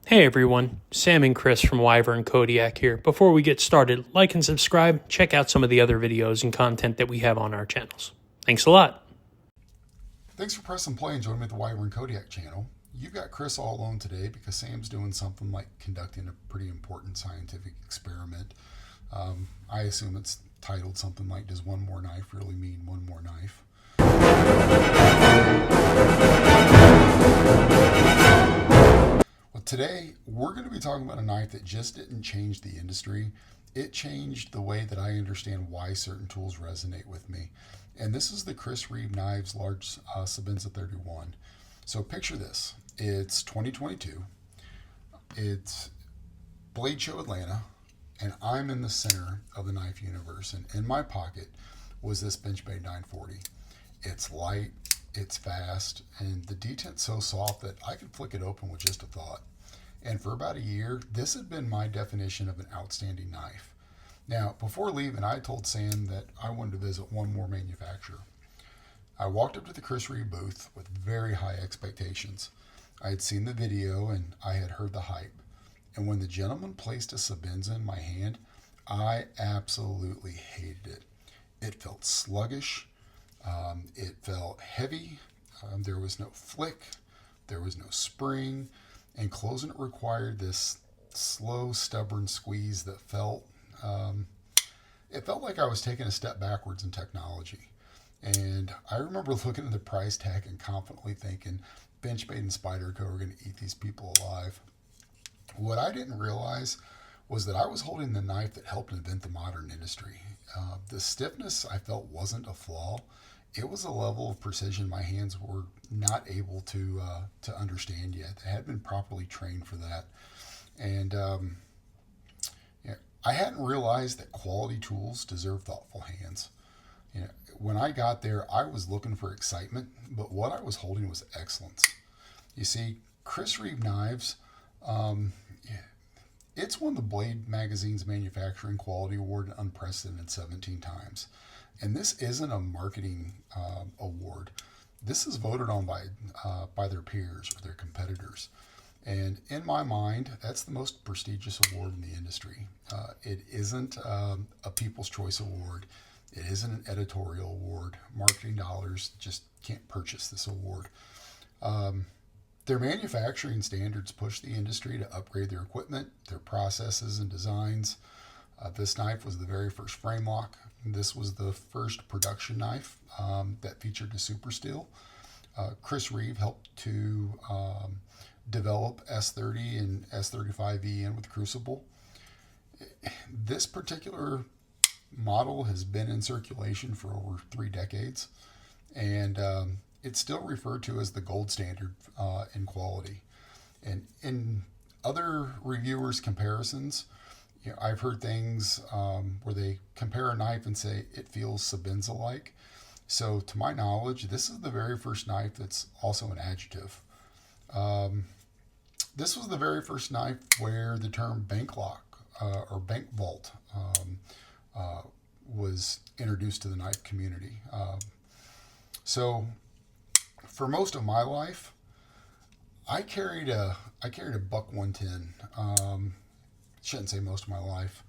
Hey everyone, Sam and Chris from Wyvern Kodiak here. Before we get started, like and subscribe, check out some of the other videos and content that we have on our channels. Thanks a lot. Thanks for pressing play and joining me at the Wyvern Kodiak channel. You've got Chris all alone today because Sam's doing something like conducting a pretty important scientific experiment. I assume it's titled something like, does one more knife really mean one more knife? Well, today we're going to be talking about a knife that just didn't change the industry. It changed the way that I understand why certain tools resonate with me. And this is the Chris Reeves Knives Large Sebenza 31. So picture this. It's 2022. It's Blade Show Atlanta, and I'm in the center of the knife universe. And in my pocket was this Benchmade 940. It's light, it's fast, and the detent's so soft that I could flick it open with just a thought. And for about a year, this had been my definition of an outstanding knife. Now, before leaving, I told Sam that I wanted to visit one more manufacturer. I walked up to the Chris Reeves booth with very high expectations. I had seen the video and I had heard the hype. And when the gentleman placed a Sebenza in my hand, I absolutely hated it. It felt sluggish. It felt heavy. There was no flick. There was no spring. And closing it required this slow, stubborn squeeze that felt it felt like I was taking a step backwards in technology. And I remember looking at the price tag and confidently thinking, Benchmade and Spyderco are going to eat these people alive. What I didn't realize was that I was holding the knife that helped invent the modern industry. The stiffness I felt wasn't a flaw. It was a level of precision my hands were not able to understand yet. They hadn't been properly trained for that. And I hadn't realized that quality tools deserve thoughtful hands. When I got there, I was looking for excitement, but what I was holding was excellence. You see, Chris Reeves Knives, it's won the Blade Magazine's Manufacturing Quality Award an unprecedented 17 times. And this isn't a marketing award. This is voted on by their peers or their competitors. And in my mind, that's the most prestigious award in the industry. It isn't a People's Choice Award. It isn't an editorial award. Marketing dollars just can't purchase this award. Their manufacturing standards push the industry to upgrade their equipment, their processes, and designs. This knife was the very first frame lock. This was the first production knife that featured a super steel. Chris Reeves helped to develop S30 and S35E with Crucible. This particular model has been in circulation for over 3 decades, and it's still referred to as the gold standard in quality. And in other reviewers' comparisons, I've heard things where they compare a knife and say it feels Sebenza-like. So to my knowledge, this is the very first knife that's also an adjective. This was the very first knife where the term bank lock or bank vault was introduced to the knife community. So for most of my life, I carried a buck 110. Shouldn't say most of my life.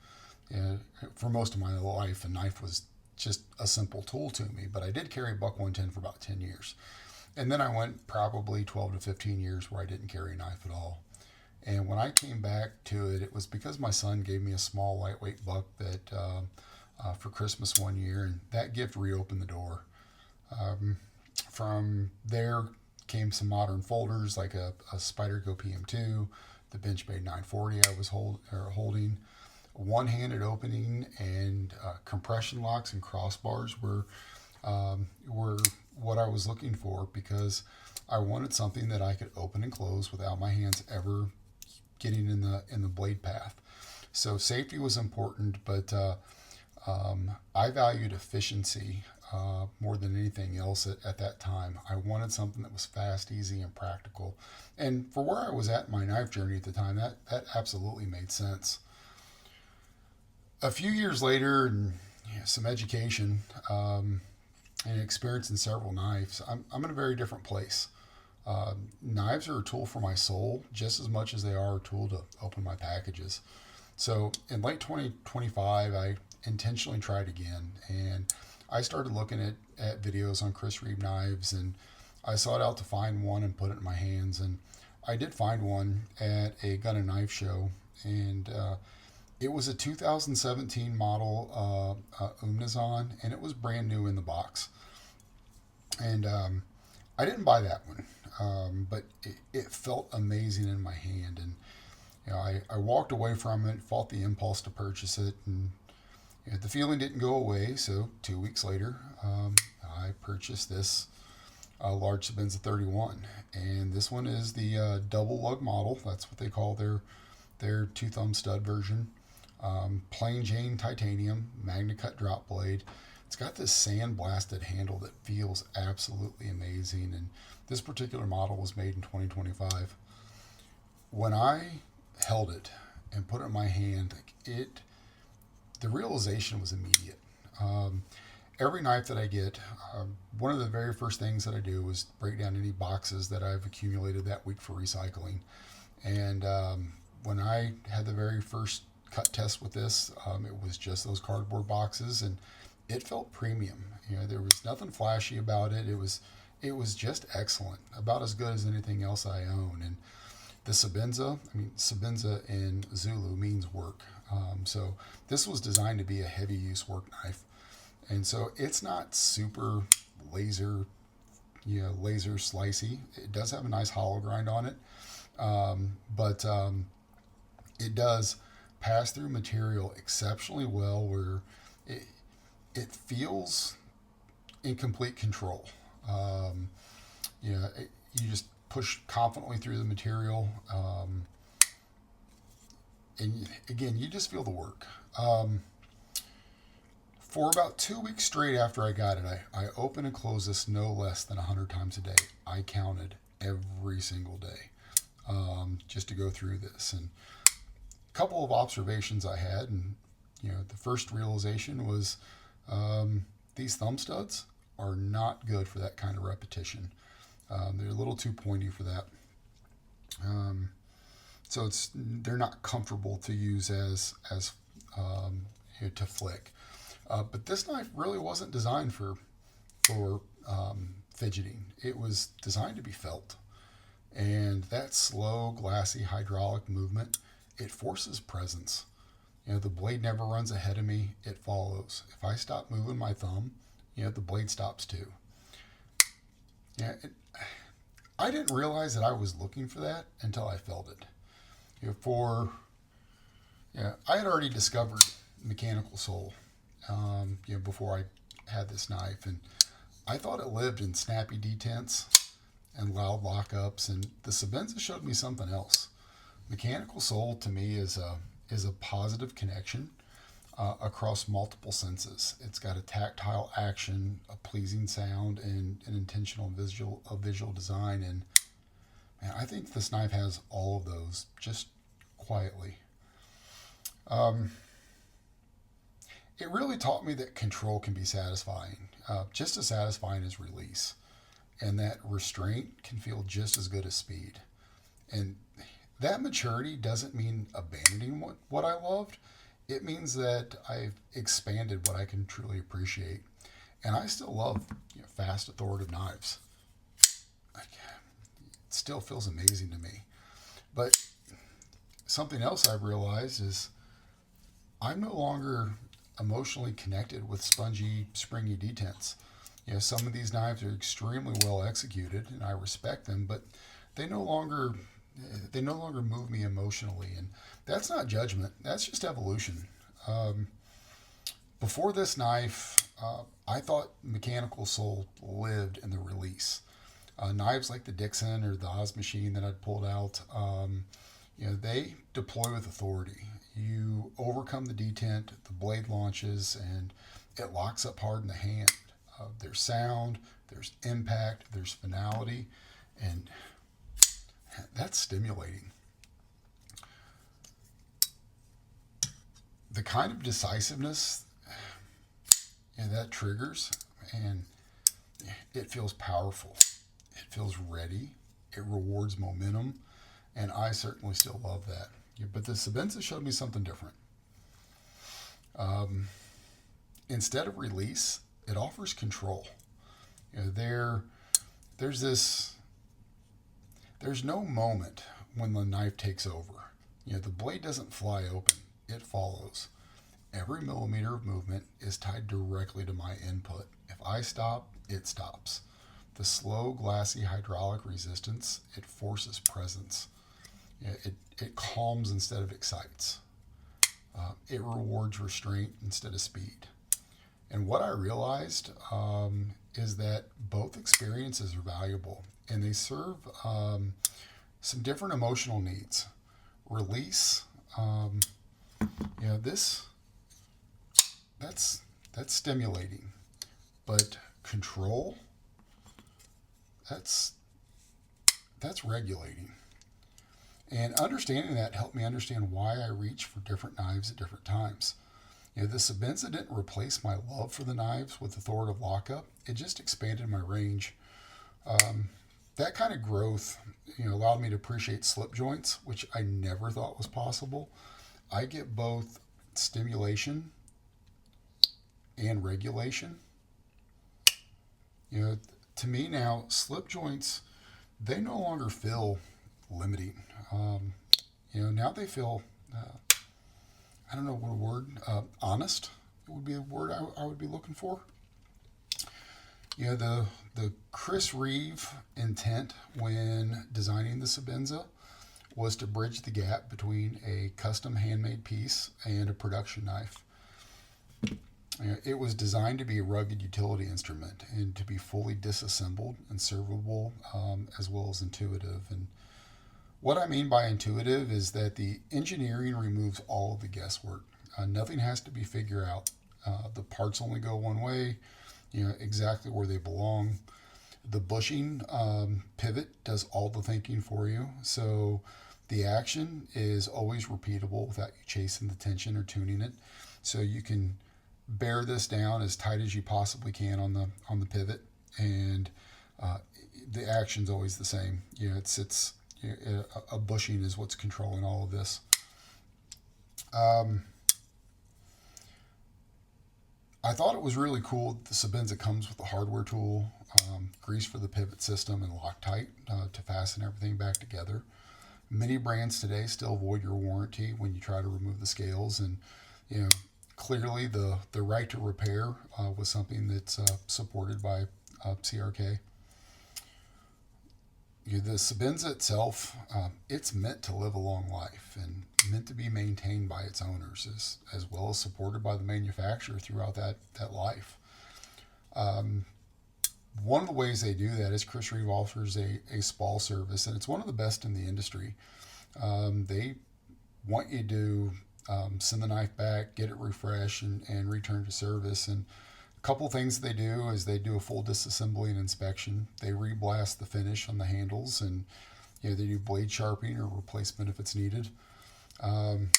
For most of my life, a knife was just a simple tool to me, but I did carry a buck 110 for about 10 years. And then I went probably 12 to 15 years where I didn't carry a knife at all. And when I came back to it, it was because my son gave me a small lightweight buck that for Christmas one year, and that gift reopened the door. From there came some modern folders like a Spyderco PM2, the Benchmade 940 I was holding. One-handed opening and compression locks and crossbars were what I was looking for because I wanted something that I could open and close without my hands ever getting in the blade path. So safety was important, but I valued efficiency more than anything else at that time. I wanted something that was fast, easy, and practical. And for where I was at in my knife journey at the time, that absolutely made sense. A few years later, and some education and experience in several knives, I'm in a very different place. Knives are a tool for my soul just as much as they are a tool to open my packages. So in late 2025, I intentionally tried again, and I started looking at videos on Chris Reeves knives, and I sought out to find one and put it in my hands. And I did find one at a gun and knife show, and it was a 2017 model Umnazon, and it was brand new in the box. And I didn't buy that one, but it felt amazing in my hand. And I walked away from it, fought the impulse to purchase it, and the feeling didn't go away. So 2 weeks later, I purchased this large Sebenza 31, and this one is the double lug model. That's what they call their two thumb stud version. Plain Jane titanium, magna cut drop blade. It's got this sandblasted handle that feels absolutely amazing, and this particular model was made in 2025. When I held it and put it in my hand, the realization was immediate. Every knife that I get, one of the very first things that I do is break down any boxes that I've accumulated that week for recycling. And when I had the very first cut test with this, it was just those cardboard boxes, and it felt premium. There was nothing flashy about it. It was just excellent, about as good as anything else I own. And the Sebenza, Sebenza in Zulu means work. So this was designed to be a heavy use work knife. And so it's not super laser slicey. It does have a nice hollow grind on it. But it does pass through material exceptionally well, where it feels in complete control. You just push confidently through the material. And again, you just feel the work. For about 2 weeks straight after I got it, I open and close this no less than 100 times a day. I counted every single day, just to go through this. And a couple of observations I had, and the first realization was these thumb studs are not good for that kind of repetition. They're a little too pointy for that. So they're not comfortable to use as to flick. But this knife really wasn't designed for fidgeting. It was designed to be felt. And that slow, glassy hydraulic movement, it forces presence. The blade never runs ahead of me, it follows. If I stop moving my thumb, the blade stops too. I didn't realize that I was looking for that until I felt it. I had already discovered mechanical sole, before I had this knife, and I thought it lived in snappy detents and loud lockups, and the Sebenza showed me something else. Mechanical sole to me is a positive connection across multiple senses. It's got a tactile action, a pleasing sound, and an intentional visual design. And man, I think this knife has all of those just quietly. It really taught me that control can be satisfying, just as satisfying as release, and that restraint can feel just as good as speed. And that maturity doesn't mean abandoning what I loved. It means that I've expanded what I can truly appreciate. And I still love fast, authoritative knives. It still feels amazing to me. But something else I've realized is I'm no longer emotionally connected with spongy, springy detents. Some of these knives are extremely well executed, and I respect them, but they no longer move me emotionally, and that's not judgment. That's just evolution. Before this knife, I thought mechanical sole lived in the release. Knives like the Dixon or the Oz machine that I'd pulled out, they deploy with authority. You overcome the detent, the blade launches, and it locks up hard in the hand. There's sound, there's impact, there's finality, and that's stimulating. The kind of decisiveness that triggers, and it feels powerful. It feels ready. It rewards momentum, and I certainly still love that. But the Sebenza showed me something different. Instead of release, it offers control. There's no moment when the knife takes over. The blade doesn't fly open, it follows. Every millimeter of movement is tied directly to my input. If I stop, it stops. The slow, glassy hydraulic resistance, it forces presence. It calms instead of excites. It rewards restraint instead of speed. And what I realized is that both experiences are valuable, and they serve some different emotional needs. Release, that's stimulating, but control, that's regulating. And understanding that helped me understand why I reach for different knives at different times. The Sebenza didn't replace my love for the knives with authoritative lockup. It just expanded my range. That kind of growth, allowed me to appreciate slip joints, which I never thought was possible. I get both stimulation and regulation. To me now, slip joints, they no longer feel limiting. Now they feel, I don't know what word, honest would be a word I would be looking for. The Chris Reeves intent when designing the Sebenza was to bridge the gap between a custom handmade piece and a production knife. It was designed to be a rugged utility instrument and to be fully disassembled and servable, as well as intuitive. And what I mean by intuitive is that the engineering removes all of the guesswork. Nothing has to be figured out. The parts only go one way, exactly where they belong. The bushing pivot does all the thinking for you. So the action is always repeatable without you chasing the tension or tuning it. So you can bear this down as tight as you possibly can on the pivot, and the action's always the same. It's a bushing is what's controlling all of this. I thought it was really cool that the Sebenza comes with a hardware tool, grease for the pivot system, and Loctite to fasten everything back together. Many brands today still void your warranty when you try to remove the scales, and clearly the right to repair was something that's supported by CRK. The Sebenza itself, it's meant to live a long life and meant to be maintained by its owners, as well as supported by the manufacturer throughout that life. One of the ways they do that is Chris Reeves offers a SPAL service, and it's one of the best in the industry. They want you to send the knife back, get it refreshed, and return to service. And a couple things they do is they do a full disassembly and inspection. They reblast the finish on the handles, and they do blade sharpening or replacement if it's needed.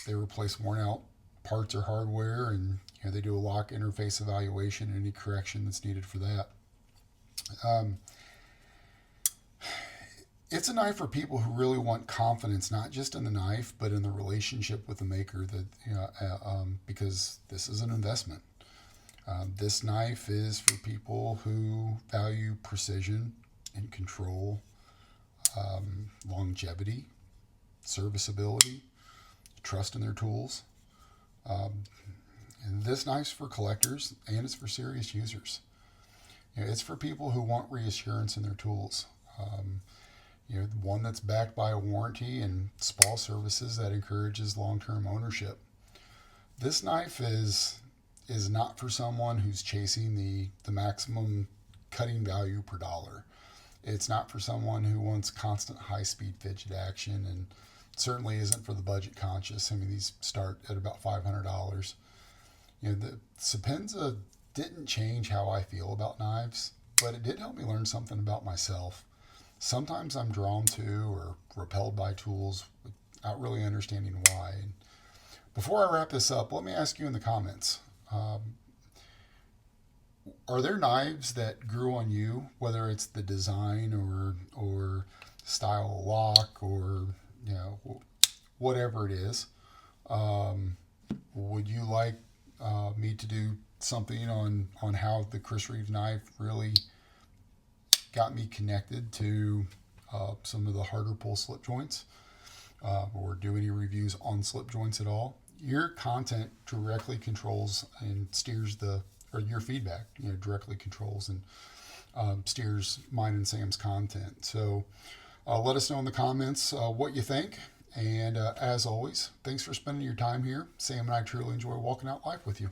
They replace worn out parts or hardware, and they do a lock interface evaluation and any correction that's needed for that. It's a knife for people who really want confidence, not just in the knife, but in the relationship with the maker. Because this is an investment. This knife is for people who value precision and control, longevity, serviceability, trust in their tools. And this knife's for collectors, and it's for serious users. It's for people who want reassurance in their tools. One that's backed by a warranty and SPAL services that encourages long-term ownership. This knife is not for someone who's chasing the maximum cutting value per dollar. It's not for someone who wants constant high-speed fidget action, and certainly isn't for the budget conscious. I mean, these start at about $500. The Sebenza didn't change how I feel about knives, but it did help me learn something about myself. Sometimes I'm drawn to or repelled by tools without really understanding why. And before I wrap this up, let me ask you in the comments, are there knives that grew on you, whether it's the design or style of lock, or whatever it is. Would you like me to do something on how the Chris Reeves knife really got me connected to some of the harder pull slip joints, or do any reviews on slip joints at all? Your content directly controls and steers your feedback, directly controls and steers mine and Sam's content. So let us know in the comments what you think. And as always, thanks for spending your time here. Sam and I truly enjoy walking out life with you.